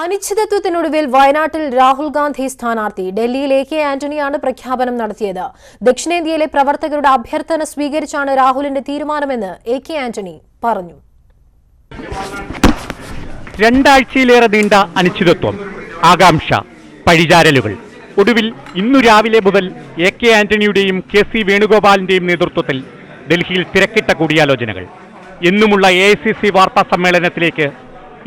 അനിശ്ചിതത്വത്തിനൊടുവിൽ വയനാട്ടിൽ രാഹുൽ ഗാന്ധി സ്ഥാനാർത്ഥി. ഡൽഹിയിൽ AK ആന്റണിയാണ് പ്രഖ്യാപനം നടത്തിയത്. ദക്ഷിണേന്ത്യയിലെ പ്രവർത്തകരുടെ അഭ്യർത്ഥന സ്വീകരിച്ചാണ് രാഹുലിന്റെ തീരുമാനമെന്ന് AK ആന്റണി പറഞ്ഞു. രണ്ടാഴ്ചയിലേറെ നീണ്ട അനിശ്ചിതത്വം, ആകാംക്ഷ, പഴിചാരലുകൾ. ഒടുവിൽ ഇന്നു രാവിലെ മുതൽ AK ആന്റണിയുടെയും KC വേണുഗോപാലിന്റെയും നേതൃത്വത്തിൽ ഡൽഹിയിൽ തിരക്കിട്ട കൂടിയാലോചനകൾ. എന്നുമുള്ള AICC വാർത്താ സമ്മേളനത്തിലേക്ക്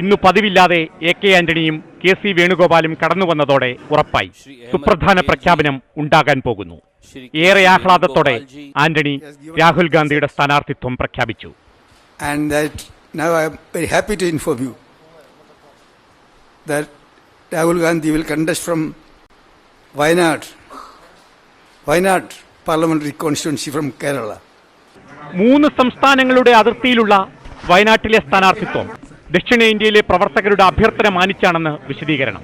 ഇന്നു പതിവില്ലാതെ AK ആന്റണിയും KC വേണുഗോപാലും കടന്നു വന്നതോടെ ഉറപ്പായി സുപ്രധാന പ്രഖ്യാപനം ഉണ്ടാകാൻ പോകുന്നു. ഏറെ ആഹ്ലാദത്തോടെ ആന്റണി രാഹുൽ ഗാന്ധിയുടെ സ്ഥാനാർത്ഥിത്വം പ്രഖ്യാപിച്ചു. And that now I am very happy to inform you that Rahul Gandhi will contest from Wayanad parliamentary constituency from Kerala. 3 സംസ്ഥാനങ്ങളുടെ അതിർത്തിയിലുള്ള വയനാട്ടിലെ സ്ഥാനാർത്ഥിത്വം ദക്ഷിണേന്ത്യയിലെ പ്രവർത്തകരുടെ അഭ്യർത്ഥന മാനിച്ചാണെന്ന് വിശദീകരണം.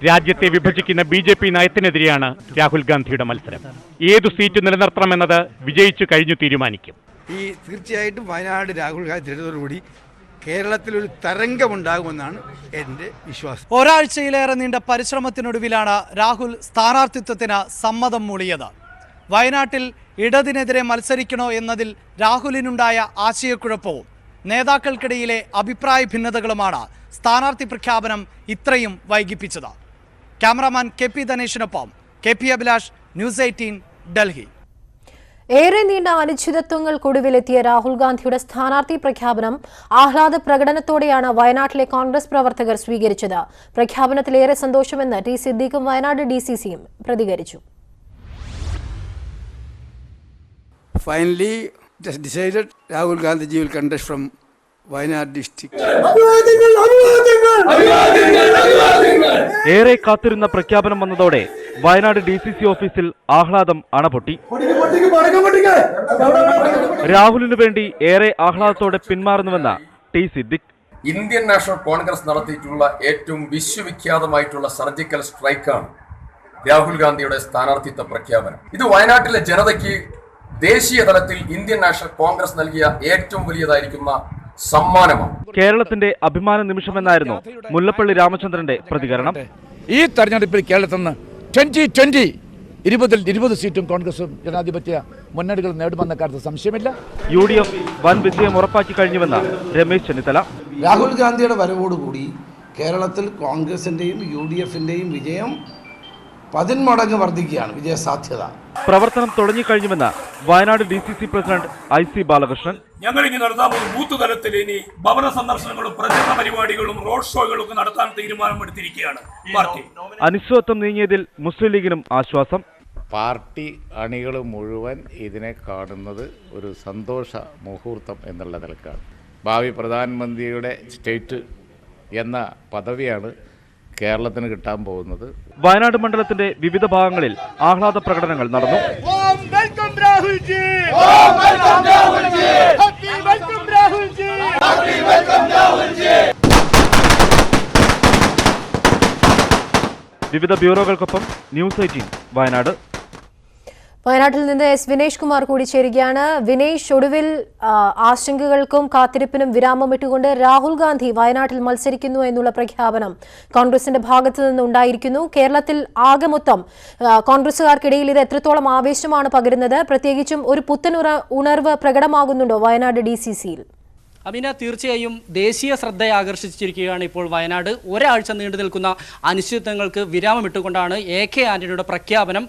രാജ്യത്തെ വിഭജിക്കുന്ന BJP നയത്തിനെതിരെയാണ് രാഹുൽ ഗാന്ധിയുടെ മത്സരം. ഏതു സീറ്റ് നിലനിർത്തണമെന്നത് വിജയിച്ചു കഴിഞ്ഞു തീരുമാനിക്കും. തീർച്ചയായിട്ടും വയനാട് രാഹുൽ ഗാന്ധി തിരഞ്ഞെടുപ്പോടുകൂടി കേരളത്തിലൊരു തരംഗമുണ്ടാകുമെന്നാണ് എൻ്റെ വിശ്വാസം. ഒരാഴ്ചയിലേറെ നീണ്ട പരിശ്രമത്തിനൊടുവിലാണ് രാഹുൽ സ്ഥാനാർത്ഥിത്വത്തിന് സമ്മതം മൂളിയത്. വയനാട്ടിൽ ഇടതിനെതിരെ മത്സരിക്കണോ എന്നതിൽ രാഹുലിനുണ്ടായ ആശയക്കുഴപ്പവും നേതാക്കൾക്കിടയിലെ അഭിപ്രായ ഭിന്നതകളുമാണ് സ്ഥാനാർത്ഥി പ്രഖ്യാപനം ഇത്രയും വൈകിപ്പിച്ചത്. ക്യാമറാമാൻ KP ധനേഷിനൊപ്പം KP അഭിലാഷ്, News 18, ഡൽഹി. ഏറെ നീണ്ട അനിശ്ചിതത്വങ്ങൾക്കൊടുവിലെത്തിയ രാഹുൽ ഗാന്ധിയുടെ സ്ഥാനാർത്ഥി പ്രഖ്യാപനം ആഹ്ലാദ പ്രകടനത്തോടെയാണ് വയനാട്ടിലെ കോൺഗ്രസ് പ്രവർത്തകർ സ്വീകരിച്ചത്. പ്രഖ്യാപനത്തിലേറെ സന്തോഷമെന്ന് T സിദ്ദീഖും വയനാട് DCCയും പ്രതികരിച്ചു. Finally, it has decided Rahul Gandhi will contest from Wayanad district. ഏറെ കാത്തിരുന്ന പ്രഖ്യാപനം വന്നതോടെ വയനാട് DCC ഓഫീസിൽ ആഹ്ലാദം അണപൊട്ടി. രാഹുലിനു വേണ്ടി ഏറെ ആഹ്ലാദത്തോടെ പിന്മാറുന്നുവെന്ന T Siddique. Indian national Congress നടത്തിയിട്ടുള്ള ഏറ്റവും വിശ്വവിഖ്യാതമായിട്ടുള്ള സർജിക്കൽ സ്ട്രൈക്കാണ് രാഹുൽ ഗാന്ധിയുടെ സ്ഥാനാർത്ഥിത്വ പ്രഖ്യാപനം. ഇത് വയനാട്ടിലെ ജനതയ്ക്ക് ദേശീയ തലത്തിൽ ഇന്ത്യൻ നാഷണൽ കോൺഗ്രസ് നൽകിയ ഏറ്റവും വലിയതായിരിക്കുന്ന സമ്മാനമാണ്. കേരളത്തിന്റെ അഭിമാന നിമിഷമെന്നായിരുന്നു മുല്ലപ്പള്ളി രാമചന്ദ്രന്റെ പ്രതികരണം. ഈ തെരഞ്ഞെടുപ്പിൽ കേരളത്തിൽ നിന്ന് 2020 സീറ്റും കോൺഗ്രസും ജനാധിപത്യ മുന്നണികൾ നേടുമെന്ന കാര്യത്തിൽ സംശയമില്ല. UDF വൻ വിജയം ഉറപ്പാക്കി കഴിഞ്ഞുവെന്ന രമേശ് ചെന്നിത്തല. രാഹുൽ ഗാന്ധിയുടെ വരവോടുകൂടി കേരളത്തിൽ കോൺഗ്രസിന്റെയും UDFന്റെയും വിജയം 10 മടങ്ങ് വർദ്ധിക്കുകയാണ് വിജയസാധ്യത. പ്രവർത്തനം തുടങ്ങിക്കഴിഞ്ഞുവെന്ന് Wayanad DCC president IC Balakrishnan. ഞങ്ങൾ ഇനി നടത്താൻ പോകുന്ന ബൂത്ത് തലത്തിൽ ഇനി ഭവന സന്ദർശനങ്ങളും പ്രചരണ പരിപാടികളും റോഡ് ഷോകളും ഒക്കെ നടത്താൻ തീരുമാനമെടുത്തിരിക്കുകയാണ് പാർട്ടി. അനിശ്ചിതത്വം നീങ്ങിയതിൽ മുസ്ലിം ലീഗിനും ആശ്വാസം. പാർട്ടി അണികൾ മുഴുവൻ ഇതിനെ കാണുന്നത് ഒരു സന്തോഷ മുഹൂർത്തം എന്നുള്ള നിലക്കാണ്. ഭാവി പ്രധാനമന്ത്രിയുടെ സ്റ്റേറ്റ് എന്ന പദവിയാണ് കേരളത്തിന് കിട്ടാൻ പോകുന്നത്. വയനാട് മണ്ഡലത്തിന്റെ വിവിധ ഭാഗങ്ങളിൽ ആഹ്ലാദ പ്രകടനങ്ങൾ നടന്നു. വിവിധ ബ്യൂറോകൾക്കൊപ്പം News 18 വയനാട്. വയനാട്ടിൽ നിന്ന് S വിനേഷ് കുമാർ കൂടി ചേരുകയാണ്. വിനേഷ്, ഒടുവിൽ ആശങ്കകൾക്കും കാത്തിരിപ്പിനും വിരാമമിട്ടുകൊണ്ട് രാഹുൽ ഗാന്ധി വയനാട്ടിൽ മത്സരിക്കുന്നു എന്നുള്ള പ്രഖ്യാപനം കോൺഗ്രസിന്റെ ഭാഗത്തു നിന്നുണ്ടായിരിക്കുന്നു. കേരളത്തിൽ ആകെ മൊത്തം കോൺഗ്രസുകാർക്കിടയിൽ ഇത് എത്രത്തോളം ആവേശമാണ് പകരുന്നത്? പ്രത്യേകിച്ചും ഒരു പുത്തൻ ഉണർവ് പ്രകടമാകുന്നുണ്ടോ വയനാട് DCCയിൽ? അമിന, തീർച്ചയായും ദേശീയ ശ്രദ്ധയെ ആകർഷിച്ചിരിക്കുകയാണ് ഇപ്പോൾ വയനാട്. ഒരാഴ്ച നീണ്ടു നിൽക്കുന്ന അനിശ്ചിതത്വങ്ങൾക്ക് വിരാമമിട്ടുകൊണ്ടാണ് AK ആന്റണിയുടെ പ്രഖ്യാപനം.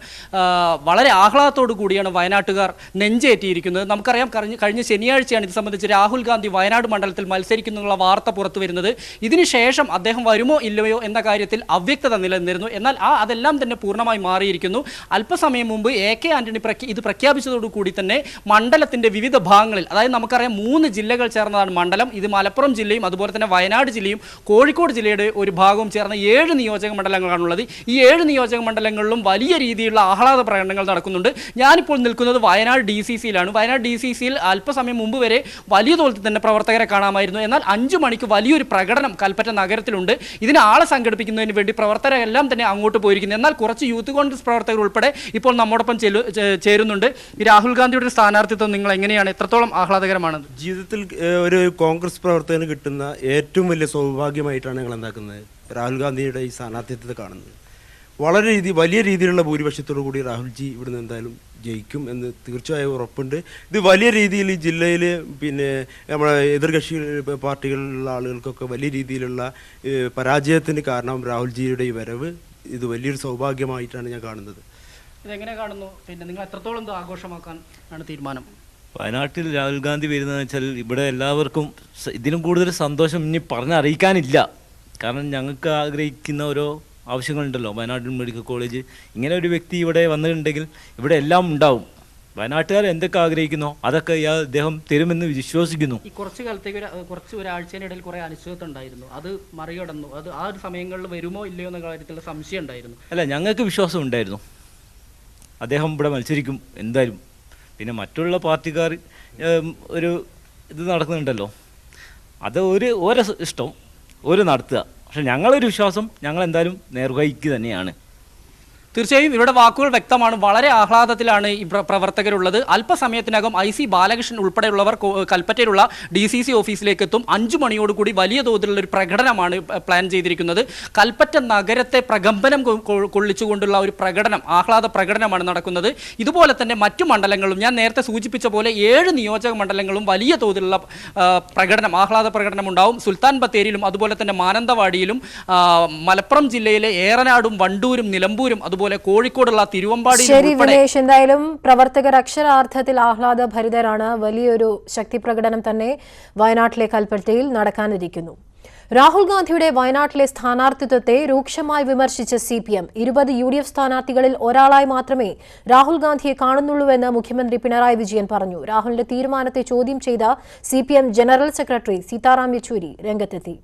വളരെ ആഹ്ലാദത്തോടു കൂടിയാണ് വയനാട്ടുകാർ നെഞ്ചേറ്റിയിരിക്കുന്നത്. നമുക്കറിയാം, കഴിഞ്ഞ ശനിയാഴ്ചയാണ് ഇത് സംബന്ധിച്ച് രാഹുൽ ഗാന്ധി വയനാട് മണ്ഡലത്തിൽ മത്സരിക്കുന്നുള്ള വാർത്ത പുറത്തു വരുന്നത്. ഇതിനുശേഷം അദ്ദേഹം വരുമോ ഇല്ലയോ എന്ന കാര്യത്തിൽ അവ്യക്തത നിലനിന്നിരുന്നു. എന്നാൽ അതെല്ലാം തന്നെ പൂർണ്ണമായി മാറിയിരിക്കുന്നു. അല്പസമയം മുമ്പ് AK ആന്റണി ഇത് പ്രഖ്യാപിച്ചതോടുകൂടി തന്നെ മണ്ഡലത്തിന്റെ വിവിധ ഭാഗങ്ങളിൽ, അതായത് നമുക്കറിയാം 3 ജില്ലകൾ ചേർന്നതാണ് മണ്ഡലം. ഇത് മലപ്പുറം ജില്ലയും അതുപോലെ തന്നെ വയനാട് ജില്ലയും കോഴിക്കോട് ജില്ലയുടെ ഒരു ഭാഗവും ചേർന്ന 7 നിയോജക മണ്ഡലങ്ങളാണുള്ളത്. ഈ 7 നിയോജക മണ്ഡലങ്ങളിലും വലിയ രീതിയിലുള്ള ആഹ്ലാദ പ്രകടനങ്ങൾ നടക്കുന്നുണ്ട്. ഞാനിപ്പോൾ നിൽക്കുന്നത് വയനാട് DCCയിലാണ്. വയനാട് DCCയിൽ അല്പസമയം മുമ്പ് വരെ വലിയ തോതിൽ തന്നെ പ്രവർത്തകരെ കാണാമായിരുന്നു. എന്നാൽ 5 മണിക്ക് വലിയൊരു പ്രകടനം കൽപ്പറ്റ നഗരത്തിലുണ്ട്. ഇതിന് ആളെ സംഘടിപ്പിക്കുന്നതിന് വേണ്ടി പ്രവർത്തകരെല്ലാം തന്നെ അങ്ങോട്ട് പോയിരിക്കുന്നു. എന്നാൽ കുറച്ച് യൂത്ത് കോൺഗ്രസ് പ്രവർത്തകർ ഉൾപ്പെടെ ഇപ്പോൾ നമ്മോടൊപ്പം ചേരുന്നുണ്ട്. ഈ രാഹുൽ ഗാന്ധിയുടെ സ്ഥാനാർത്ഥിത്വം നിങ്ങൾ എങ്ങനെയാണ്, എത്രത്തോളം ആഹ്ലാദകരമാണ്? ജീവിതത്തിൽ ഒരു കോൺഗ്രസ് പ്രവർത്തകന് കിട്ടുന്ന ഏറ്റവും വലിയ സൗഭാഗ്യമായിട്ടാണ് ഞങ്ങൾ എന്താക്കുന്നത്. രാഹുൽ ഗാന്ധിയുടെ ഈ സ്ഥാനാർത്ഥിത്വത്തെ കാണുന്നത്. വലിയ രീതിയിലുള്ള ഭൂരിപക്ഷത്തോടു കൂടി രാഹുൽജി ഇവിടുന്ന് എന്തായാലും ജയിക്കും എന്ന് തീർച്ചയായും ഉറപ്പുണ്ട്. ഇത് വലിയ രീതിയിൽ ഈ ജില്ലയിൽ നമ്മുടെ എതിർകക്ഷി പാർട്ടികളിലുള്ള ആളുകൾക്കൊക്കെ വലിയ രീതിയിലുള്ള പരാജയത്തിന് കാരണം രാഹുൽജിയുടെ ഈ വരവ് ഇത് വലിയൊരു സൗഭാഗ്യമായിട്ടാണ് ഞാൻ കാണുന്നത്. ഇതെങ്ങനെ കാണുന്നു? നിങ്ങൾ എത്രത്തോളം ഇത് ആഘോഷമാക്കാൻ ആണ് തീരുമാനം? വയനാട്ടിൽ രാഹുൽ ഗാന്ധി വരുന്നതെന്ന് വെച്ചാൽ ഇവിടെ എല്ലാവർക്കും ഇതിലും കൂടുതൽ സന്തോഷം ഇനി പറഞ്ഞറിയിക്കാനില്ല. കാരണം ഞങ്ങൾക്ക് ആഗ്രഹിക്കുന്ന ഓരോ ആവശ്യങ്ങളുണ്ടല്ലോ. വയനാട്ടിൽ മെഡിക്കൽ കോളേജ്, ഇങ്ങനെ ഒരു വ്യക്തി ഇവിടെ വന്നിട്ടുണ്ടെങ്കിൽ ഇവിടെ എല്ലാം ഉണ്ടാവും. വയനാട്ടുകാർ എന്തൊക്കെ ആഗ്രഹിക്കുന്നോ അതൊക്കെ അദ്ദേഹം തരുമെന്ന് വിശ്വസിക്കുന്നു. ഈ കുറച്ച് കാലത്തേക്ക് ഒരാഴ്ചയിനിടയിൽ കുറേ അനിശ്ചിതത്വം ഉണ്ടായിരുന്നു, അത് മറികടന്നു. അത് ആ ഒരു സമയങ്ങളിൽ വരുമോ ഇല്ലയോ എന്ന കാര്യത്തിലുള്ള സംശയം ഉണ്ടായിരുന്നു. അല്ല, ഞങ്ങൾക്ക് വിശ്വാസം ഉണ്ടായിരുന്നു അദ്ദേഹം ഇവിടെ മത്സരിക്കും എന്തായാലും. പിന്നെ മറ്റുള്ള പാർട്ടിക്കാർ ഒരു ഇത് നടക്കുന്നുണ്ടല്ലോ, അത് ഓരോ ഇഷ്ടം നടത്തുക. പക്ഷെ ഞങ്ങളൊരു വിശ്വാസം ഞങ്ങൾ എന്തായാലും നേർവഴിക്ക് തന്നെയാണ്. തീർച്ചയായും ഇവരുടെ വാക്കുകൾ വ്യക്തമാണ്. വളരെ ആഹ്ലാദത്തിലാണ് ഈ പ്രവർത്തകരുള്ളത്. അല്പസമയത്തിനകം IC ബാലകൃഷ്ണൻ ഉൾപ്പെടെയുള്ളവർ കൽപ്പറ്റയിലുള്ള DCC ഓഫീസിലേക്ക് എത്തും. 5 മണിയോടുകൂടി വലിയ തോതിലുള്ള ഒരു പ്രകടനമാണ് പ്ലാൻ ചെയ്തിരിക്കുന്നത്. കൽപ്പറ്റ നഗരത്തെ പ്രകമ്പനം കൊള്ളിച്ചുകൊണ്ടുള്ള ഒരു പ്രകടനം, ആഹ്ലാദ പ്രകടനമാണ് നടക്കുന്നത്. ഇതുപോലെ തന്നെ മറ്റു മണ്ഡലങ്ങളും ഞാൻ നേരത്തെ സൂചിപ്പിച്ച പോലെ 7 നിയോജക മണ്ഡലങ്ങളും വലിയ തോതിലുള്ള ആഹ്ലാദ പ്രകടനം ഉണ്ടാവും. സുൽത്താൻ ബത്തേരിയിലും അതുപോലെ തന്നെ മാനന്തവാടിയിലും മലപ്പുറം ജില്ലയിലെ ഏറനാടും വണ്ടൂരും നിലമ്പൂരും അതുപോലെ കോഴിക്കോടുള്ള തിരുവമ്പാടി. ശരി വിനേഷ്, എന്തായാലും പ്രവർത്തകർ അക്ഷരാർത്ഥത്തിൽ ആഹ്ലാദഭരിതരാണ്. വലിയൊരു ശക്തി പ്രകടനം തന്നെ വയനാട്ടിലെ കൽപ്പറ്റയിൽ നടക്കാനിരിക്കുന്നു. രാഹുൽ ഗാന്ധിയുടെ വയനാട്ടിലെ സ്ഥാനാർത്ഥിത്വത്തെ രൂക്ഷമായി വിമർശിച്ച CPM 20 UDF സ്ഥാനാർത്ഥികളിൽ ഒരാളായി മാത്രമേ രാഹുൽ ഗാന്ധിയെ കാണുന്നുള്ളൂവെന്ന് മുഖ്യമന്ത്രി പിണറായി വിജയൻ പറഞ്ഞു. രാഹുലിന്റെ തീരുമാനത്തെ ചോദ്യം ചെയ്ത CPM general secretary Sitaram Yechury രംഗത്തെത്തി.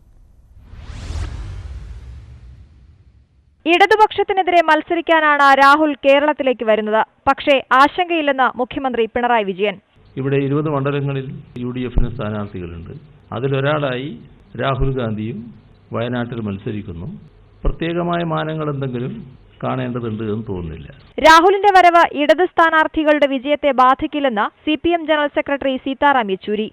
ഇടതുപക്ഷത്തിനെതിരെ മത്സരിക്കാനാണ് രാഹുൽ കേരളത്തിലേക്ക് വരുന്നത്. പക്ഷേ ആശങ്കയില്ലെന്ന് മുഖ്യമന്ത്രി പിണറായി വിജയൻ. ഇവിടെ 20 മണ്ഡലങ്ങളിൽ UDFന് സ്ഥാനാർത്ഥികളുണ്ട്. അതിലൊരാളായി രാഹുൽ ഗാന്ധിയും വയനാട്ടിൽ മത്സരിക്കുന്നു. പ്രത്യേകമായ മാനങ്ങൾ എന്തെങ്കിലും കാണേണ്ടതുണ്ട് എന്ന് തോന്നുന്നില്ല. രാഹുലിന്റെ വരവ് ഇടത് സ്ഥാനാർത്ഥികളുടെ വിജയത്തെ ബാധിക്കില്ലെന്ന് CPM general secretary Sitaram Yechury.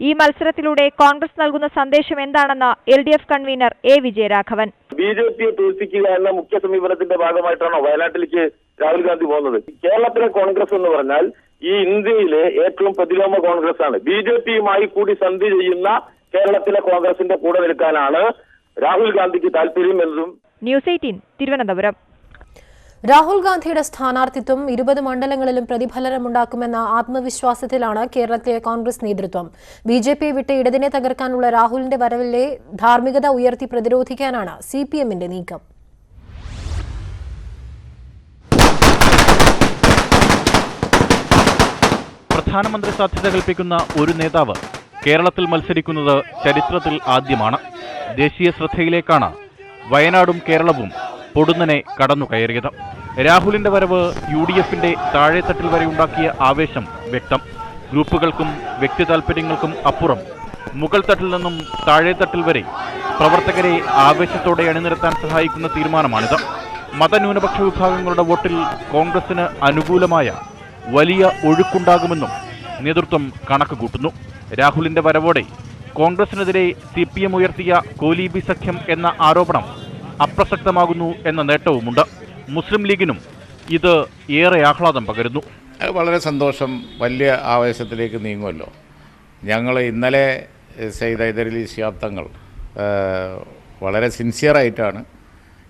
ഈ മത്സരത്തിലൂടെ കോൺഗ്രസ് നൽകുന്ന സന്ദേശം എന്താണെന്ന് LDF കൺവീനർ A വിജയരാഘവൻ. BJPയെ തോൽപ്പിക്കുക എന്ന മുഖ്യ സമീപനത്തിന്റെ ഭാഗമായിട്ടാണോ വയനാട്ടിലേക്ക് രാഹുൽ ഗാന്ധി പോകുന്നത്? കേരളത്തിലെ കോൺഗ്രസ് എന്ന് പറഞ്ഞാൽ ഈ ഇന്ത്യയിലെ ഏറ്റവും പ്രതിലോമ കോൺഗ്രസ് ആണ്. BJPയുമായി കൂടി സന്ധി ചെയ്യുന്ന കേരളത്തിലെ കോൺഗ്രസിന്റെ കൂടെ നിൽക്കാനാണ് രാഹുൽ ഗാന്ധിക്ക് താല്പര്യം എന്നതും. ന്യൂസ് 18 തിരുവനന്തപുരം. രാഹുൽ ഗാന്ധിയുടെ സ്ഥാനാർത്ഥിത്വം 20 മണ്ഡലങ്ങളിലും പ്രതിഫലനമുണ്ടാക്കുമെന്ന ആത്മവിശ്വാസത്തിലാണ് കേരളത്തിലെ കോൺഗ്രസ് നേതൃത്വം. BJPയെ വിട്ട് ഇടതിനെ തകർക്കാനുള്ള രാഹുലിന്റെ വരവിലെ ധാർമ്മികത ഉയർത്തി പ്രതിരോധിക്കാനാണ് CPMന്റെ നീക്കം. പ്രധാനമന്ത്രി സാധ്യത കൽപ്പിക്കുന്ന ഒരു നേതാവ് കേരളത്തിൽ മത്സരിക്കുന്നത് ചരിത്രത്തിൽ ആദ്യമാണ്. ദേശീയ ശ്രദ്ധയിലേക്കാണ് വയനാടും കേരളവും പൊടുന്നനെ കടന്നുകയറിയത്. രാഹുലിന്റെ വരവ് UDFന്റെ താഴെത്തട്ടിൽ വരെ ഉണ്ടാക്കിയ ആവേശം വ്യക്തം. ഗ്രൂപ്പുകൾക്കും വ്യക്തി താൽപര്യങ്ങൾക്കും അപ്പുറം മുകൾ തട്ടിൽ നിന്നും താഴെത്തട്ടിൽ വരെ പ്രവർത്തകരെ ആവേശത്തോടെ അണിനിരത്താൻ സഹായിക്കുന്ന തീരുമാനമാണിത്. മതന്യൂനപക്ഷ വിഭാഗങ്ങളുടെ വോട്ടിൽ കോൺഗ്രസിന് അനുകൂലമായ വലിയ ഒഴുക്കുണ്ടാകുമെന്നും നേതൃത്വം കണക്ക് കൂട്ടുന്നു. രാഹുലിന്റെ വരവോടെ കോൺഗ്രസിനെതിരെ CPM ഉയർത്തിയ കോലീബി സഖ്യം എന്ന ആരോപണം അപ്രസക്തമാകുന്നു എന്ന നേട്ടവുമുണ്ട്. മുസ്ലിം ലീഗിനും ഇത് ഏറെ ആഹ്ലാദം പകരുന്നു. വളരെ സന്തോഷം. വലിയ ആവേശത്തിലേക്ക് നീങ്ങുമല്ലോ. ഞങ്ങൾ ഇന്നലെ ചെയ്ത ഇതരലി ശാബ്ദങ്ങൾ വളരെ സിൻസിയറായിട്ടാണ്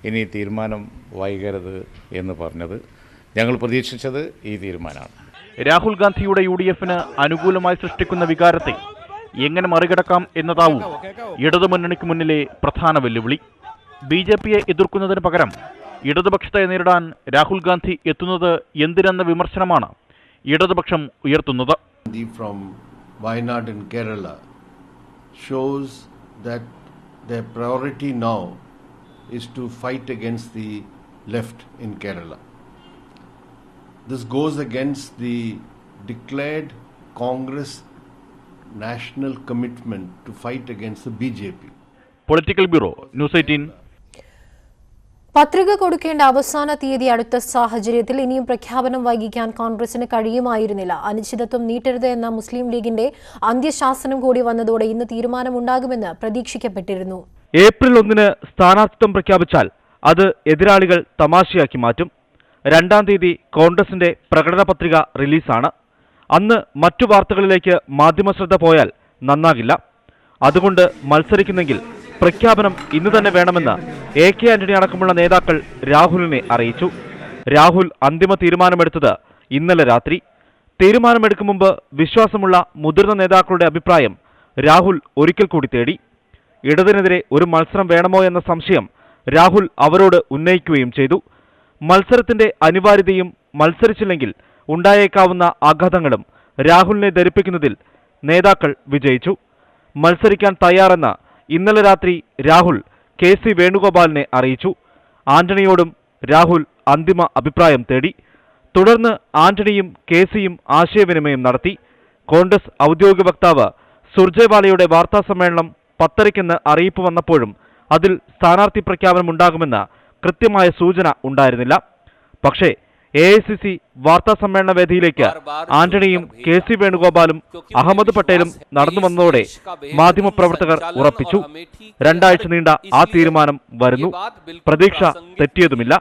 ഇനി തീരുമാനം വൈകരുത് എന്ന് പറഞ്ഞത്. ഞങ്ങൾ പ്രതീക്ഷിച്ചത് ഈ തീരുമാനമാണ്. രാഹുൽ ഗാന്ധിയുടെ UDFന് അനുകൂലമായി സൃഷ്ടിക്കുന്ന വികാരത്തെ എങ്ങനെ മറികടക്കാം എന്നതാവും ഇടതുമുന്നണിക്ക് മുന്നിലെ പ്രധാന വെല്ലുവിളി. BJPയെ എതിർക്കുന്നതിന് പകരം ഇടതുപക്ഷത്തെ നേരിടാൻ രാഹുൽ ഗാന്ധി എത്തുന്നത് എന്തിനെന്ന വിമർശനമാണ് ഇടതുപക്ഷം ഉയർത്തുന്നത്. From Wayanad in Kerala shows that their priority now is to fight against the left in Kerala. This goes against the declared Congress national commitment to fight against the BJP. Political Bureau, News 18. പത്രിക കൊടുക്കേണ്ട അവസാന തീയതി അടുത്ത സാഹചര്യത്തിൽ ഇനിയും പ്രഖ്യാപനം വൈകിക്കാൻ കോൺഗ്രസിന് കഴിയുമായിരുന്നില്ല. അനിശ്ചിതത്വം നീട്ടരുത് എന്ന മുസ്ലിം ലീഗിന്റെ അന്ത്യശാസനം കൂടി വന്നതോടെ ഇന്ന് തീരുമാനമുണ്ടാകുമെന്ന് പ്രതീക്ഷിക്കപ്പെട്ടിരുന്നു. ഏപ്രിൽ 1 സ്ഥാനാർത്ഥിത്വം പ്രഖ്യാപിച്ചാൽ അത് എതിരാളികൾ തമാശയാക്കി മാറ്റും. 2-ാം തീയതി കോൺഗ്രസിന്റെ പ്രകടന പത്രിക റിലീസാണ്. അന്ന് മറ്റു വാർത്തകളിലേക്ക് മാധ്യമശ്രദ്ധ പോയാൽ നന്നാകില്ല. അതുകൊണ്ട് മത്സരിക്കുന്നെങ്കിൽ പ്രഖ്യാപനം ഇന്ന് തന്നെ വേണമെന്ന് AK ആന്റണി അടക്കമുള്ള നേതാക്കൾ രാഹുലിനെ അറിയിച്ചു. രാഹുൽ അന്തിമ തീരുമാനമെടുത്തത് ഇന്നലെ രാത്രി. തീരുമാനമെടുക്കും മുമ്പ് വിശ്വാസമുള്ള മുതിർന്ന നേതാക്കളുടെ അഭിപ്രായം രാഹുൽ ഒരിക്കൽ കൂടി തേടി. ഇടതിനെതിരെ ഒരു മത്സരം വേണമോ എന്ന സംശയം രാഹുൽ അവരോട് ഉന്നയിക്കുകയും ചെയ്തു. മത്സരത്തിന്റെ അനിവാര്യതയും മത്സരിച്ചില്ലെങ്കിൽ ഉണ്ടായേക്കാവുന്ന ആഘാതങ്ങളും രാഹുലിനെ ധരിപ്പിക്കുന്നതിൽ നേതാക്കൾ വിജയിച്ചു. മത്സരിക്കാൻ തയ്യാറെന്ന് ഇന്നലെ രാത്രി രാഹുൽ KC വേണുഗോപാലിനെ അറിയിച്ചു. ആന്റണിയോടും രാഹുൽ അന്തിമ അഭിപ്രായം തേടി. തുടർന്ന് ആന്റണിയും KCയും ആശയവിനിമയം നടത്തി. കോൺഗ്രസ് ഔദ്യോഗിക വക്താവ് സുർജേവാലയുടെ വാർത്താസമ്മേളനം 10:30 അറിയിപ്പ് വന്നപ്പോഴും അതിൽ സ്ഥാനാർത്ഥി പ്രഖ്യാപനമുണ്ടാകുമെന്ന് കൃത്യമായ സൂചന ഉണ്ടായിരുന്നില്ല. പക്ഷേ AICC വാർത്താസമ്മേളന വേദിയിലേക്ക് ആന്റണിയും KC വേണുഗോപാലും അഹമ്മദ് പട്ടേലും നടന്നു വന്നതോടെ മാധ്യമപ്രവർത്തകർ ഉറപ്പിച്ചു. 2 ആഴ്ച നീണ്ട ആ തീരുമാനം വരുന്നു. പ്രതീക്ഷ തെറ്റിയതുമില്ല.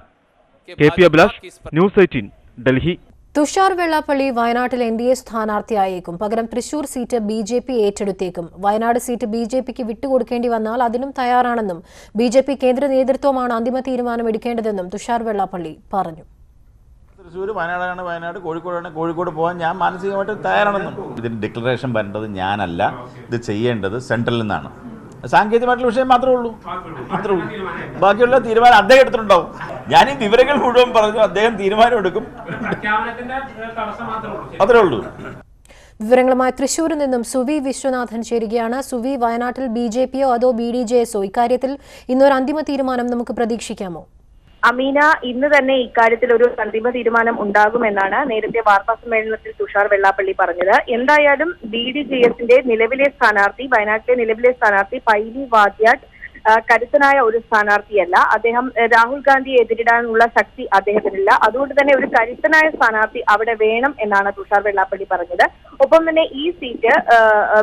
KP Abhilash, News 18, Delhi. തുഷാർ വെള്ളാപ്പള്ളി വയനാട്ടിൽ NDA സ്ഥാനാർത്ഥിയായേക്കും. പകരം തൃശൂർ സീറ്റ് BJP ഏറ്റെടുത്തേക്കും. വയനാട് സീറ്റ് BJPക്ക് വിട്ടുകൊടുക്കേണ്ടി വന്നാൽ അതിനും തയ്യാറാണെന്നും BJP കേന്ദ്ര നേതൃത്വമാണ് അന്തിമ തീരുമാനം എടുക്കേണ്ടതെന്നും തുഷാർ വെള്ളാപ്പള്ളി പറഞ്ഞു. തൃശ്ശൂർ, വയനാടാണ് വയനാട്, കോഴിക്കോടാണ് കോഴിക്കോട് പോകാൻ ഞാൻ മാനസികമായിട്ട് തയ്യാറാണെന്നും. ഇതിന് ഡിക്ലറേഷൻ വരേണ്ടത് ഞാനല്ല, ഇത് ചെയ്യേണ്ടത് സെൻട്രലിൽ നിന്നാണ്. സാങ്കേതികമായിട്ടുള്ള വിഷയം മാത്രമേ ഉള്ളൂ. ബാക്കിയുള്ള തീരുമാനം അദ്ദേഹം എടുത്തിട്ടുണ്ടാവും. ഞാൻ ഈ വിവരങ്ങൾ മുഴുവൻ പറഞ്ഞു, അദ്ദേഹം തീരുമാനം എടുക്കും, അത്രേ ഉള്ളൂ. വിവരങ്ങളുമായി തൃശൂരിൽ നിന്നും സുവി വിശ്വനാഥൻ ചേരുകയാണ്. സുവി, വയനാട്ടിൽ BJPയോ അതോ BDJSO ഇക്കാര്യത്തിൽ ഇന്നൊരു അന്തിമ തീരുമാനം നമുക്ക് പ്രതീക്ഷിക്കാമോ? അമീന, ഇന്ന് തന്നെ ഇക്കാര്യത്തിൽ ഒരു അന്തിമ തീരുമാനം ഉണ്ടാകുമെന്നാണ് നേരത്തെ വാർത്താ സമ്മേളനത്തിൽ തുഷാർ വെള്ളാപ്പള്ളി പറഞ്ഞത്. എന്തായാലും BDJSന്റെ നിലവിലെ സ്ഥാനാർത്ഥി, വയനാട്ടിലെ നിലവിലെ സ്ഥാനാർത്ഥി പൈലി വാദ്യാട്ട് കരുത്തനായ ഒരു സ്ഥാനാർത്ഥിയല്ല. അദ്ദേഹം രാഹുൽ ഗാന്ധിയെ എതിരിടാനുള്ള ശക്തി അദ്ദേഹത്തിനില്ല. അതുകൊണ്ട് തന്നെ ഒരു കരുത്തനായ സ്ഥാനാർത്ഥി അവിടെ വേണം എന്നാണ് തുഷാർ വെള്ളാപ്പള്ളി പറഞ്ഞത്. ഒപ്പം തന്നെ ഈ സീറ്റ്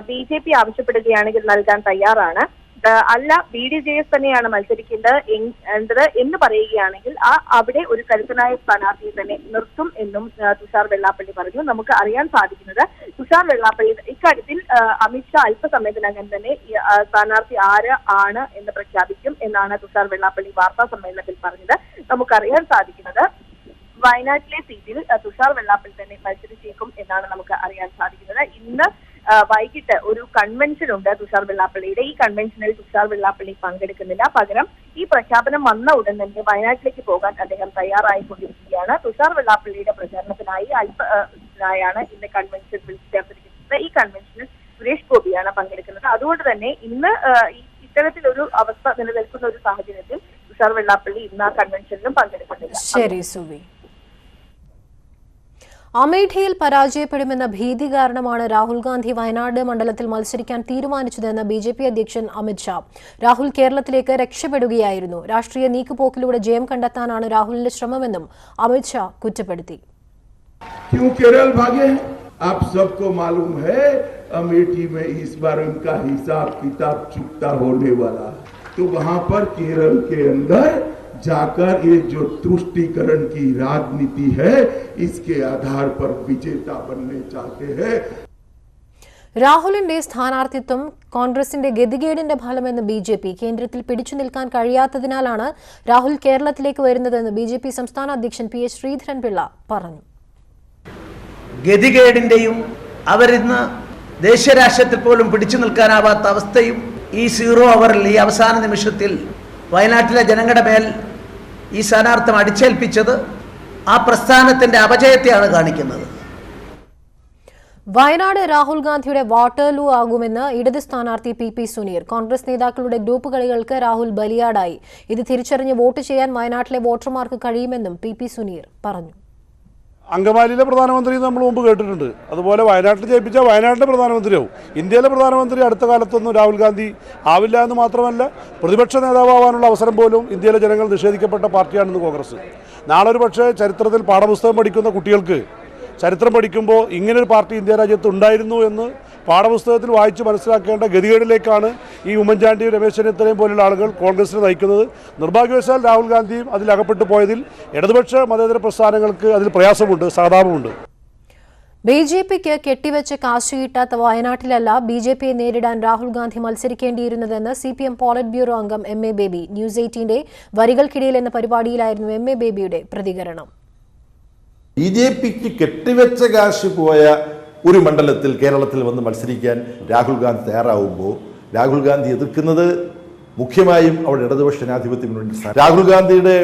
BJP ആവശ്യപ്പെടുകയാണെങ്കിൽ നൽകാൻ തയ്യാറാണ്. അല്ല, BDJS തന്നെയാണ് മത്സരിക്കേണ്ടത് എന്ന് പറയുകയാണെങ്കിൽ അവിടെ ഒരു കരുത്തനായ സ്ഥാനാർത്ഥിയെ തന്നെ നിർത്തും എന്നും തുഷാർ വെള്ളാപ്പള്ളി പറഞ്ഞു. നമുക്ക് അറിയാൻ സാധിക്കുന്നത് തുഷാർ വെള്ളാപ്പള്ളി ഇക്കാര്യത്തിൽ അമിത്ഷാ അല്പസമയത്തിനകം തന്നെ സ്ഥാനാർത്ഥി ആണ് എന്ന് പ്രഖ്യാപിക്കും എന്നാണ് തുഷാർ വെള്ളാപ്പള്ളി വാർത്താ സമ്മേളനത്തിൽ പറഞ്ഞത്. നമുക്കറിയാൻ സാധിക്കുന്നത് വയനാട്ടിലെ സീറ്റിൽ തുഷാർ വെള്ളാപ്പള്ളി തന്നെ മത്സരിച്ചേക്കും എന്നാണ് നമുക്ക് അറിയാൻ സാധിക്കുന്നത്. ഇന്ന് വൈകിട്ട് ഒരു കൺവെൻഷൻ ഉണ്ട് തുഷാർ വെള്ളാപ്പള്ളിയുടെ. ഈ കൺവെൻഷനിൽ തുഷാർ വെള്ളാപ്പള്ളി പങ്കെടുക്കുന്നില്ല. പകരം ഈ പ്രഖ്യാപനം വന്ന ഉടൻ തന്നെ വയനാട്ടിലേക്ക് പോകാൻ അദ്ദേഹം തയ്യാറായിക്കൊണ്ടിരിക്കുകയാണ്. തുഷാർ വെള്ളാപ്പള്ളിയുടെ പ്രചാരണത്തിനായി അല്പനായാണ് ഇന്ന് കൺവെൻഷൻ വിളിച്ചു ചേർത്തിരിക്കുന്നത്. ഈ കൺവെൻഷനിൽ സുരേഷ് ഗോപിയാണ് പങ്കെടുക്കുന്നത്. അതുകൊണ്ട് തന്നെ ഇന്ന് ഇത്തരത്തിലൊരു അവസ്ഥ നിലനിൽക്കുന്ന ഒരു സാഹചര്യത്തിൽ തുഷാർ വെള്ളാപ്പള്ളി ഇന്ന് ആ കൺവെൻഷനിലും പങ്കെടുക്കുന്നില്ല. ശരി സുവി. അമേഠിയിൽ പരാജയപ്പെടുമെന്ന ഭീതി കാരണമാണ് രാഹുൽ ഗാന്ധി വയനാട് മണ്ഡലത്തിൽ മത്സരിക്കാൻ തീരുമാനിച്ചതെന്ന് BJP അധ്യക്ഷൻ അമിത് ഷാ. രാഹുൽ കേരളത്തിലേക്ക് രക്ഷപ്പെടുകയായിരുന്നു. രാഷ്ട്രീയ നീക്കുപോക്കിലൂടെ ജയം കണ്ടെത്താനാണ് രാഹുലിന്റെ ശ്രമമെന്നും അമിത് ഷാ കുറ്റപ്പെടുത്തി. क्यों केरल भागे? आप सबको मालूम है अमेठी में इस बार उनका हिसाब किताब चुकता होने वाला है. तो वहां पर केरल के अंदर जाकर ये जो तुष्टीकरण की राजनीति है इसके आधार पर विजेता बनने चाहते हैं. രാഹുലിന്റെ സ്ഥാനാർത്ഥിത്വം കോൺഗ്രസിന്റെ ഗതികേടിന്റെ ഫലമെന്ന് BJP. കേന്ദ്രത്തിൽ പിടിച്ചു നിൽക്കാൻ കഴിയാത്തതിനാലാണ് രാഹുൽ കേരളത്തിലേക്ക് വരുന്നതെന്ന് BJP സംസ്ഥാന അധ്യക്ഷൻ PH ശ്രീധരൻപിള്ള പറഞ്ഞു. ഗതികേടിന്റെയും അവരിന്ന് ദേശീയ രാഷ്ട്രീയത്തിൽ പോലും പിടിച്ചു നിൽക്കാനാവാത്ത അവസ്ഥയും ഈ 0 ഓവറിൽ ഈ അവസാന നിമിഷത്തിൽ വയനാട്ടിലെ ജനങ്ങളുടെ മേൽ ഈ സ്ഥാനാർത്ഥം അടിച്ചേൽപ്പിച്ചത് ആ പ്രസ്ഥാനത്തിന്റെ അപജയത്തെയാണ് കാണിക്കുന്നത്. വയനാട് രാഹുൽ ഗാന്ധിയുടെ വാട്ടർലൂ ആകുമെന്ന് ഇടത് സ്ഥാനാർത്ഥി PP സുനീർ. കോൺഗ്രസ് നേതാക്കളുടെ ഗ്രൂപ്പ് കളികൾക്ക് രാഹുൽ ബലിയാടായി. ഇത് തിരിച്ചറിഞ്ഞ് വോട്ട് ചെയ്യാൻ വയനാട്ടിലെ വോട്ടർമാർക്ക് കഴിയുമെന്നും PP സുനീർ പറഞ്ഞു. അങ്കമാലിയിലെ പ്രധാനമന്ത്രി നമ്മൾ മുമ്പ് കേട്ടിട്ടുണ്ട്. അതുപോലെ വയനാട്ടിൽ ജയിപ്പിച്ചാൽ വയനാട്ടിലെ പ്രധാനമന്ത്രിയാവും. ഇന്ത്യയിലെ പ്രധാനമന്ത്രി അടുത്ത കാലത്തൊന്നും രാഹുൽ ഗാന്ധി ആവില്ല എന്ന് മാത്രമല്ല, പ്രതിപക്ഷ നേതാവാനുള്ള അവസരം പോലും ഇന്ത്യയിലെ ജനങ്ങൾ നിഷേധിക്കപ്പെട്ട പാർട്ടിയാണിന്ന് കോൺഗ്രസ്. നാളെ ഒരു പക്ഷേ ചരിത്രത്തിൽ പാഠപുസ്തകം പഠിക്കുന്ന കുട്ടികൾക്ക് ചരിത്രം പഠിക്കുമ്പോൾ ഇങ്ങനൊരു പാർട്ടി ഇന്ത്യ രാജ്യത്ത് ഉണ്ടായിരുന്നു എന്ന് പാഠപുസ്തകത്തിൽ വായിച്ച് മനസ്സിലാക്കേണ്ട ഗതികേടിലേക്കാണ് ഈ ഉമ്മൻചാണ്ടി, രമേശ് ചെന്നിത്തലയും പോലുള്ള ആളുകൾ കോൺഗ്രസിനെ നയിക്കുന്നത്. നിർഭാഗ്യവശാൽ രാഹുൽ ഗാന്ധിയും അതിൽ അകപ്പെട്ടു പോയതിൽ ഇടതുപക്ഷ മതേതര പ്രസ്ഥാനങ്ങൾക്ക് അതിൽ പ്രയാസമുണ്ട്, സഹതാപമുണ്ട്. ബിജെപിക്ക് കെട്ടിവെച്ച് കാശ് കിട്ടാത്ത വയനാട്ടിലല്ല ബിജെപിയെ നേരിടാൻ രാഹുൽ ഗാന്ധി മത്സരിക്കേണ്ടിയിരുന്നതെന്ന് CPM പോളിറ്റ് ബ്യൂറോ അംഗം MA ബേബി. ന്യൂസ് 18ന്റെ വരികൾക്കിടയിൽ എന്ന പരിപാടിയിലായിരുന്നു MA ബേബിയുടെ പ്രതികരണം. ബിജെപിക്ക് കെട്ടിവെച്ച കാശ് പോയ ഒരു മണ്ഡലത്തിൽ കേരളത്തിൽ വന്ന് മത്സരിക്കാൻ രാഹുൽ ഗാന്ധി തയ്യാറാവുമ്പോൾ രാഹുൽ ഗാന്ധി എതിർക്കുന്നത് മുഖ്യമായും അവിടെ ഇടതുപക്ഷ ജനാധിപത്യ മുന്നണി. രാഹുൽ ഗാന്ധിയുടെ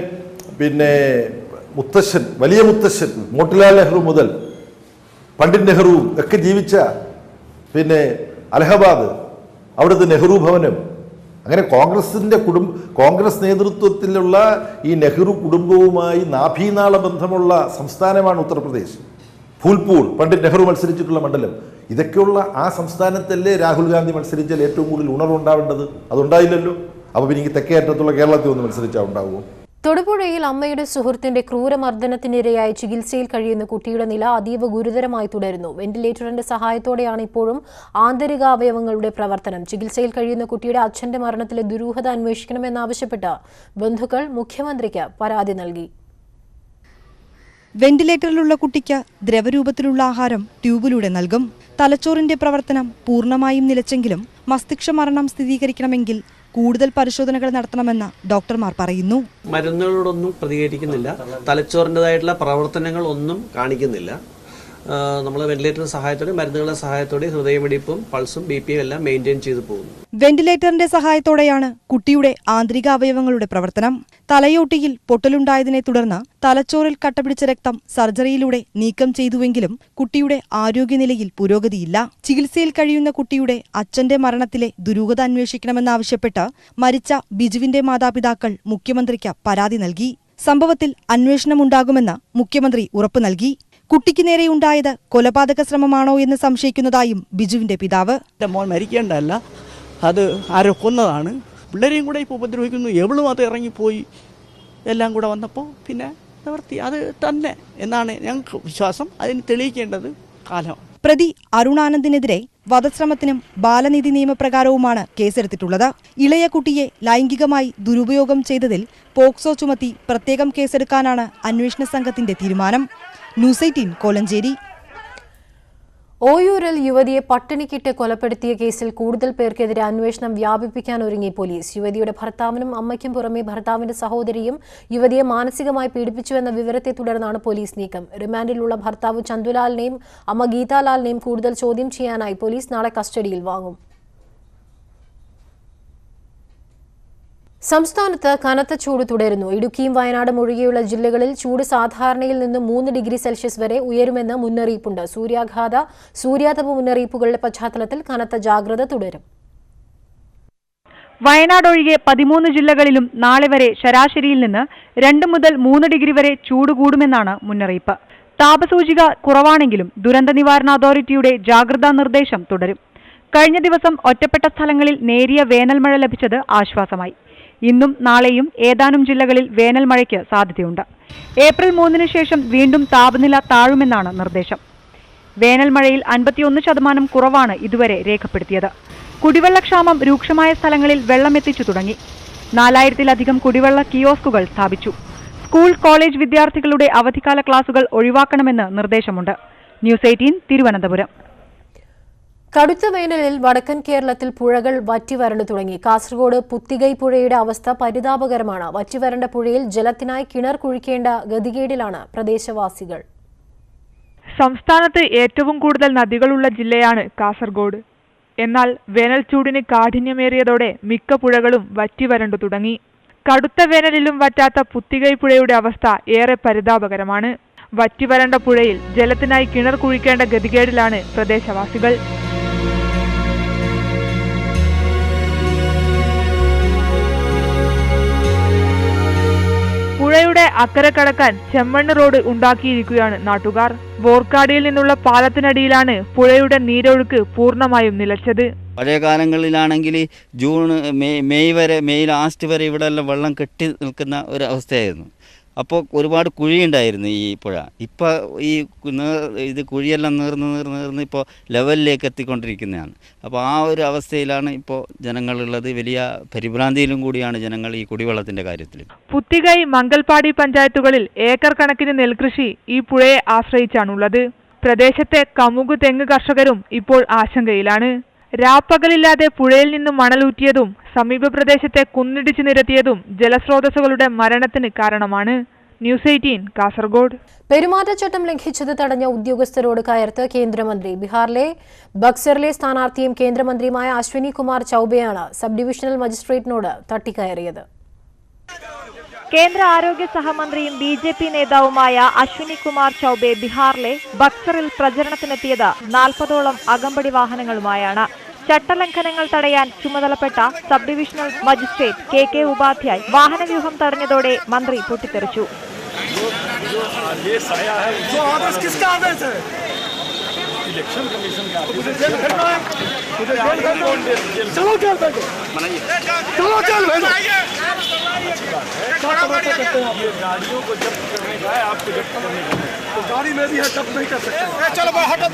മുത്തശ്ശൻ, വലിയ മുത്തശ്ശൻ മോട്ടിലാൽ നെഹ്റു മുതൽ പണ്ഡിറ്റ് നെഹ്റു ഒക്കെ ജീവിച്ച അലഹബാദ്, അവിടുത്തെ നെഹ്റു ഭവനം, അങ്ങനെ കോൺഗ്രസ് നേതൃത്വത്തിലുള്ള ഈ നെഹ്റു കുടുംബവുമായി നാഭീനാള ബന്ധമുള്ള സംസ്ഥാനമാണ് ഉത്തർപ്രദേശ്. ഫൂൽപൂർ, പണ്ഡിറ്റ് നെഹ്റു മത്സരിച്ചിട്ടുള്ള മണ്ഡലം. ഇതൊക്കെയുള്ള ആ സംസ്ഥാനത്തല്ലേ രാഹുൽ ഗാന്ധി മത്സരിച്ചാൽ ഏറ്റവും കൂടുതൽ ഉണർവുണ്ടാവേണ്ടത്? അതുണ്ടായില്ലല്ലോ. അപ്പോൾ പിന്നെ തെക്കേ അറ്റത്തുള്ള കേരളത്തിൽ ഒന്ന് മത്സരിച്ചാൽ ഉണ്ടാവുമോ? തൊടുപുഴയിൽ അമ്മയുടെ സുഹൃത്തിന്റെ ക്രൂരമർദ്ദനത്തിനിരയായി ചികിത്സയിൽ കഴിയുന്ന കുട്ടിയുടെ നില അതീവ ഗുരുതരമായി തുടരുന്നു. വെന്റിലേറ്ററിന്റെ സഹായത്തോടെയാണ് ഇപ്പോഴും ആന്തരികാവയവങ്ങളുടെ പ്രവർത്തനം. ചികിത്സയിൽ കഴിയുന്ന കുട്ടിയുടെ അച്ഛന്റെ മരണത്തിലെ ദുരൂഹത അന്വേഷിക്കണമെന്നാവശ്യപ്പെട്ട് ബന്ധുക്കൾ മുഖ്യമന്ത്രിക്ക് പരാതി നൽകി. വെന്റിലേറ്ററിലുള്ള കുട്ടിക്ക് ദ്രവരൂപത്തിലുള്ള ആഹാരം ട്യൂബിലൂടെ നൽകും. തലച്ചോറിന്റെ പ്രവർത്തനം പൂർണ്ണമായും നിലച്ചെങ്കിലും മസ്തിഷ്ക മരണം സ്ഥിരീകരിക്കണമെങ്കിൽ കൂടുതൽ പരിശോധനകൾ നടത്തണമെന്ന് ഡോക്ടർമാർ പറയുന്നു. മരുന്നുകളോടൊന്നും പ്രതികരിക്കുന്നില്ല, തലച്ചോറിൻ്റെതായിട്ടുള്ള പ്രവർത്തനങ്ങൾ ഒന്നും കാണിക്കുന്നില്ല. നമ്മൾ വെന്റിലേറ്ററിന്റെ സഹായത്തോടെ, മരുന്നുകളുടെ സഹായത്തോടെ ഹൃദയമിടിപ്പും പൾസും BP എല്ലാം മെയിൻറ്റെയിൻ ചെയ്തു പോകുന്നു. വെന്റിലേറ്ററിന്റെ സഹായത്തോടെയാണ് കുട്ടിയുടെ ആന്തരിക അവയവങ്ങളുടെ പ്രവർത്തനം. തലയോട്ടിയിൽ പൊട്ടലുണ്ടായതിനെ തുടർന്ന് തലച്ചോറിൽ കട്ടപിടിച്ച രക്തം സർജറിയിലൂടെ നീക്കം ചെയ്തുവെങ്കിലും കുട്ടിയുടെ ആരോഗ്യനിലയിൽ പുരോഗതിയില്ല. ചികിത്സയിൽ കഴിയുന്ന കുട്ടിയുടെ അച്ഛന്റെ മരണത്തിലെ ദുരൂഹത അന്വേഷിക്കണമെന്നാവശ്യപ്പെട്ട് മരിച്ച ബിജുവിന്റെ മാതാപിതാക്കൾ മുഖ്യമന്ത്രിക്ക് പരാതി നൽകി. സംഭവത്തിൽ അന്വേഷണമുണ്ടാകുമെന്ന് മുഖ്യമന്ത്രി ഉറപ്പു നൽകി. കുട്ടിക്ക് നേരെയുണ്ടായത് കൊലപാതക ശ്രമമാണോ എന്ന് സംശയിക്കുന്നതായും ബിജുവിന്റെ പിതാവ്. മോൻ മരിക്കേണ്ടതല്ല, അത് ആരോ കൊന്നതാണ്. പിള്ളേരെയും കൂടെ ഇപ്പോൾ ഉപദ്രവിക്കുന്നു. എവളും അത് ഇറങ്ങിപ്പോയി. എല്ലാം കൂടെ വന്നപ്പോൾ പിന്നെ നിവർത്തി അത് തന്നെ എന്നാണ് ഞങ്ങൾക്ക് വിശ്വാസം. അതിന് തെളിയിക്കേണ്ടത് കാലം. പ്രതി അരുൺ ആനന്ദിനെതിരെ വധശ്രമത്തിനും ബാലനീതി നിയമപ്രകാരവുമാണ് കേസെടുത്തിട്ടുള്ളത്. ഇളയ കുട്ടിയെ ലൈംഗികമായി ദുരുപയോഗം ചെയ്തതിൽ പോക്സോ ചുമത്തി പ്രത്യേകം കേസെടുക്കാനാണ് അന്വേഷണ സംഘത്തിന്റെ തീരുമാനം. ന്യൂസ് 18 കോലഞ്ചേരി. ഓയൂരിൽ യുവതിയെ പട്ടിണിക്കിട്ട് കൊലപ്പെടുത്തിയ കേസിൽ കൂടുതൽ പേർക്കെതിരെ അന്വേഷണം വ്യാപിപ്പിക്കാൻ ഒരുങ്ങി പോലീസ്. യുവതിയുടെ ഭർത്താവിനും അമ്മയ്ക്കും പുറമെ ഭർത്താവിന്റെ സഹോദരിയും യുവതിയെ മാനസികമായി പീഡിപ്പിച്ചുവെന്ന വിവരത്തെ തുടർന്നാണ് പോലീസ് നീക്കം. റിമാൻഡിലുള്ള ഭർത്താവ് ചന്തുലാലിനെയും അമ്മ ഗീതാലാലിനെയും കൂടുതൽ ചോദ്യം ചെയ്യാനായി പോലീസ് നാളെ കസ്റ്റഡിയിൽ വാങ്ങും. സംസ്ഥാനത്ത് കനത്ത ചൂട് തുടരുന്നു. ഇടുക്കിയും വയനാടും ഒഴികെയുള്ള ജില്ലകളിൽ ചൂട് സാധാരണയിൽ നിന്ന് 3 ഡിഗ്രി സെൽഷ്യസ് വരെ ഉയരുമെന്ന് മുന്നറിയിപ്പുണ്ട്. സൂര്യാതപ മുന്നറിയിപ്പുകളുടെ പശ്ചാത്തലത്തിൽ കനത്ത ജാഗ്രത തുടരും. വയനാട് ഒഴികെ 13 ജില്ലകളിലും നാളെ വരെ ശരാശരിയിൽ നിന്ന് 2 മുതൽ 3 ഡിഗ്രി വരെ ചൂട് കൂടുമെന്നാണ് മുന്നറിയിപ്പ്. താപസൂചിക കുറവാണെങ്കിലും ദുരന്ത നിവാരണ അതോറിറ്റിയുടെ ജാഗ്രതാ നിർദ്ദേശം തുടരും. കഴിഞ്ഞ ദിവസം ഒറ്റപ്പെട്ട സ്ഥലങ്ങളിൽ നേരിയ വേനൽ മഴ ലഭിച്ചത് ആശ്വാസമായി. ഇന്നും നാളെയും ഏതാനും ജില്ലകളിൽ വേനൽ മഴയ്ക്ക് സാധ്യതയുണ്ട്. ഏപ്രിൽ 3 ശേഷം വീണ്ടും താപനില താഴുമെന്നാണ് നിർദ്ദേശം. വേനൽ മഴയിൽ 51% കുറവാണ് ഇതുവരെ രേഖപ്പെടുത്തിയത്. കുടിവെള്ളക്ഷാമം രൂക്ഷമായ സ്ഥലങ്ങളിൽ വെള്ളമെത്തിച്ചു തുടങ്ങി. 4000-ലധികം കുടിവെള്ള കിയോസ്കുകൾ സ്ഥാപിച്ചു. സ്കൂൾ കോളേജ് വിദ്യാർത്ഥികളുടെ അവധിക്കാല ക്ലാസുകൾ ഒഴിവാക്കണമെന്ന് നിർദ്ദേശമുണ്ട്. ന്യൂസ് 18 തിരുവനന്തപുരം. കടുത്ത വേനലിൽ വടക്കൻ കേരളത്തിൽ പുഴകൾ വറ്റിവരണ്ടു തുടങ്ങി. കാസർഗോഡ് പുത്തികൈ പുഴയുടെ അവസ്ഥ പരിതാപകരമാണ്. വറ്റിവരണ്ട പുഴയിൽ ജലത്തിനായി കിണർ കുഴിക്കേണ്ട ഗതികേടിലാണ് പ്രദേശവാസികൾ. സംസ്ഥാനത്ത് ഏറ്റവും കൂടുതൽ നദികളുള്ള ജില്ലയാണ് കാസർഗോഡ്. എന്നാൽ വേനൽ ചൂടിന് കാഠിന്യമേറിയതോടെ മിക്ക പുഴകളും വറ്റിവരണ്ടു തുടങ്ങി. കടുത്ത വേനലിലും വറ്റാത്ത പുത്തികൈ പുഴയുടെ അവസ്ഥ ഏറെ പരിതാപകരമാണ്. വറ്റിവരണ്ട പുഴയിൽ ജലത്തിനായി കിണർ കുഴിക്കേണ്ട ഗതികേടിലാണ് പ്രദേശവാസികൾ. പുഴയുടെ പുഴയുടെ അക്കരെ കടക്കാൻ ചെമ്മണ്ണ് റോഡ് ഉണ്ടാക്കിയിരിക്കുകയാണ് നാട്ടുകാർ. വോർക്കാടിയിൽ നിന്നുള്ള പാലത്തിനടിയിലാണ് പുഴയുടെ നീരൊഴുക്ക് പൂർണ്ണമായും നിലച്ചത്. പഴയ കാലങ്ങളിലാണെങ്കിൽ ജൂൺ മെയ് ലാസ്റ്റ് വരെ ഇവിടെ എല്ലാം വെള്ളം കെട്ടി നിൽക്കുന്ന ഒരു അവസ്ഥയായിരുന്നു. അപ്പോൾ ഒരുപാട് കുഴിയുണ്ടായിരുന്നു ഈ പുഴ. ഇപ്പോൾ ഇത് കുഴിയെല്ലാം നീർന്ന് ഇപ്പോൾ ലെവലിലേക്ക് എത്തിക്കൊണ്ടിരിക്കുന്നതാണ്. അപ്പോൾ ആ ഒരു അവസ്ഥയിലാണ് ഇപ്പോൾ ജനങ്ങളുള്ളത്. വലിയ പരിഭ്രാന്തിയിലും കൂടിയാണ് ജനങ്ങൾ ഈ കുടിവെള്ളത്തിൻ്റെ കാര്യത്തിൽ. പുത്തികൈ, മംഗൽപാടി പഞ്ചായത്തുകളിൽ ഏക്കർ കണക്കിന് നെൽകൃഷി ഈ പുഴയെ ആശ്രയിച്ചാണുള്ളത്. പ്രദേശത്തെ കമുക്, തെങ്ങ് കർഷകരും ഇപ്പോൾ ആശങ്കയിലാണ്. രാപ്പകലില്ലാതെ പുഴയിൽ നിന്നും മണലൂറ്റിയതും സമീപ പ്രദേശത്തെ കുന്നിടിച്ചു നിരത്തിയതും ജലസ്രോതസ്സുകളുടെ മരണത്തിന് കാരണമാണ്. ന്യൂസ് 18 കാസർഗോഡ്. പെരുമാറ്റച്ചട്ടം ലംഘിച്ചത് തടഞ്ഞ ഉദ്യോഗസ്ഥരോട് കയർത്ത് കേന്ദ്രമന്ത്രി. ബീഹാറിലെ ബക്സറിലെ സ്ഥാനാർത്ഥിയും കേന്ദ്രമന്ത്രിയുമായ അശ്വിനി കുമാർ ചൌബെയാണ് സബ് ഡിവിഷണൽ മജിസ്ട്രേറ്റിനോട് തട്ടിക്കയറിയത്. കേന്ദ്ര ആരോഗ്യ സഹമന്ത്രിയും BJP നേതാവുമായ അശ്വിനി കുമാർ ചൌബെ ബീഹാറിലെ ബക്സറിൽ പ്രചരണത്തിനെത്തിയത് 40ഓളം അകമ്പടി വാഹനങ്ങളുമായാണ്. ചട്ടലംഘനങ്ങൾ തടയാൻ ചുമതലപ്പെട്ട sub divisional magistrate KK Upadhyay വാഹനവ്യൂഹം തടഞ്ഞതോടെ മന്ത്രി പൊട്ടിത്തെറിച്ചു. इलेक्शन कमीशन का मुझे जेल भेजना है, मुझे जेल भेजना है, चलो जेल भेजो, चलो जेल भेजो। ये गाड़ियों को जब्त करने का है, आपको जब्त करने का है, तो गाड़ी में भी है, जब्त नहीं कर सकते। चलो हटो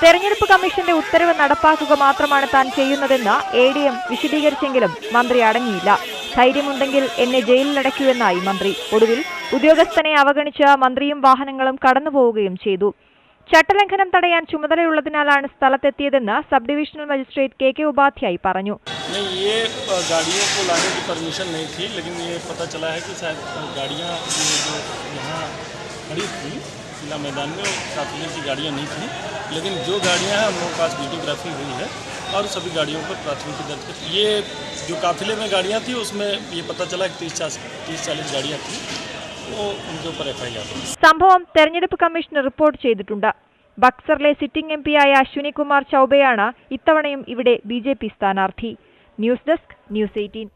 തെരഞ്ഞെടുപ്പ് കമ്മീഷന്റെ ഉത്തരവ് നടപ്പാക്കുക മാത്രമാണ് താൻ ചെയ്യുന്നതെന്ന് ADM വിശദീകരിച്ചെങ്കിലും മന്ത്രി അടങ്ങിയില്ല. ധൈര്യമുണ്ടെങ്കിൽ എന്നെ ജയിലിലടയ്ക്കുമെന്നായി മന്ത്രി. ഒടുവിൽ ഉദ്യോഗസ്ഥനെ അവഗണിച്ച് മന്ത്രിയും വാഹനങ്ങളും കടന്നുപോവുകയും ചെയ്തു. ചട്ടലംഘനം തടയാൻ ചുമതലയുള്ളതിനാലാണ് സ്ഥലത്തെത്തിയതെന്ന് sub divisional magistrate KK Upadhyay പറഞ്ഞു. जिला मैदान में काफिले की गाड़ियाँ नहीं थी, लेकिन जो गाड़ियाँ हैं हम लोगों के पास वीडियोग्राफी हुई है और सभी गाड़ियों पर प्राथमिकी दर्ज कर ये जो काफिले में गाड़ियाँ थी उसमें ये पता चला कि 30-40 गाड़ियाँ थी, वो उनके ऊपर FIR हुई. സംഭവം തെരഞ്ഞെടുപ്പ് കമ്മീഷന് റിപ്പോർട്ട് ചെയ്തിട്ടുണ്ട്. ബക്സറിലെ സിറ്റിംഗ് MP ആയ അശ്വിനി കുമാർ ചൌബെയാണ് ഇത്തവണയും ഇവിടെ BJP സ്ഥാനാർത്ഥി. News desk, news 18.